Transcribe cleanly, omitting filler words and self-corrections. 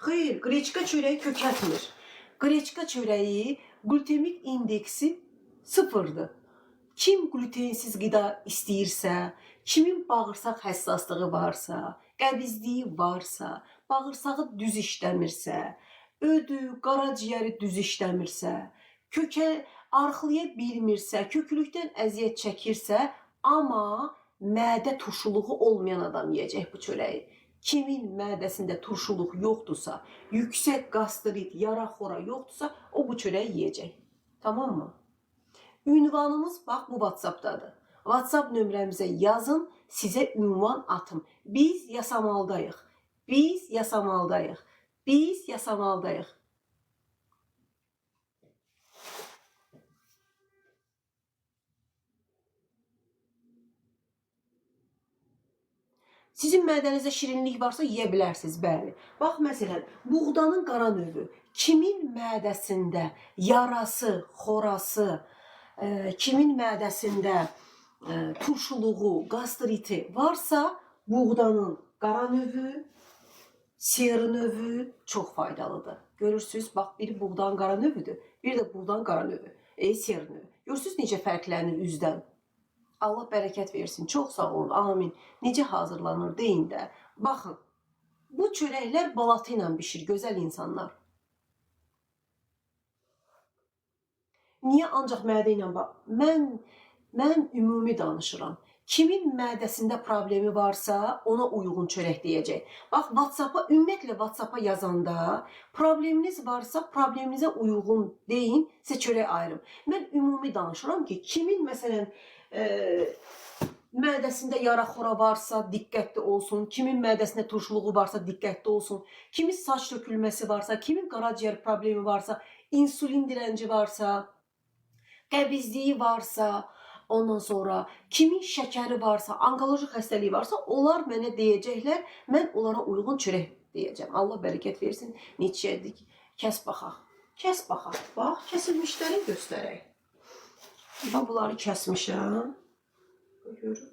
Xeyr, qreçka çörəyi kökəltmir. Qreçka çörəyi glutemik indeksi sıfırdır. Kim glutensiz qida istəyirsə, kimin bağırsaq həssaslığı varsa, qəbizliyi varsa, bağırsağı düz işləmirsə, ödü, qaraciyəri düz işləmirsə, kökə arxılaya bilmirsə, köklükdən əziyyət çəkirsə, amma mədə turşuluğu olmayan adam yeyəcək bu çörəyi. Kimin mədəsində turşuluq yoxdursa, yüksək qastrit, yara-xora yoxdursa, o bu çörəyi yeyəcək. Tamam mı? Ünvanımız bax bu WhatsApp'dadır. WhatsApp nömrəmizə yazın, sizə ünvan atım. Biz yasamaldayıq. Biz yasamaldayıq. Biz yasamaldayıq. Sizin mədənizdə şirinlik varsa yeyə bilərsiniz, bəli. Bax, məsələn, buğdanın qara növü. Kimin mədəsində yarası, xorası, kimin mədəsində turşuluğu, qastriti varsa, buğdanın qara növü, siyarı növü çox faydalıdır. Görürsünüz, bax, biri buğdanın qara növüdür, bir də buğdanın qara növü, siyarı növü. Görürsünüz necə fərqlənir üzdən? Allah bərəkət versin. Çox sağ olun. Amin. Necə hazırlanır deyin də. Baxın. Bu çörəklər balatı ilə bişir, gözəl insanlar. Niyə ancaq mədə ilə bax? Mən ümumi danışıram. Kimin mədəsində problemi varsa, ona uyğun çörək deyəcək. Bax, WhatsApp-a, ümumiyyətlə WhatsApp-a yazanda probleminiz varsa, probleminizə uyğun deyin, sizə çörək ayırım. Mən ümumi danışıram ki, kimin məsələn mədəsində yara-xora varsa diqqətli olsun, kimin mədəsində turşuluğu varsa diqqətli olsun, kimin saç tökülməsi varsa, kimin qaraciyər problemi varsa, insulin dirənci varsa, qəbizliyi varsa, ondan sonra kimin şəkəri varsa, onkoloji xəstəliyi varsa, onlar mənə deyəcəklər, mən onlara uyğun çörək deyəcəm. Allah bərəkət versin, neçəyədik? Kəs baxaq. Kəs baxaq. Bax, kəsilmişləri göstərək. Bax, bunları kəsmişəm. Görün.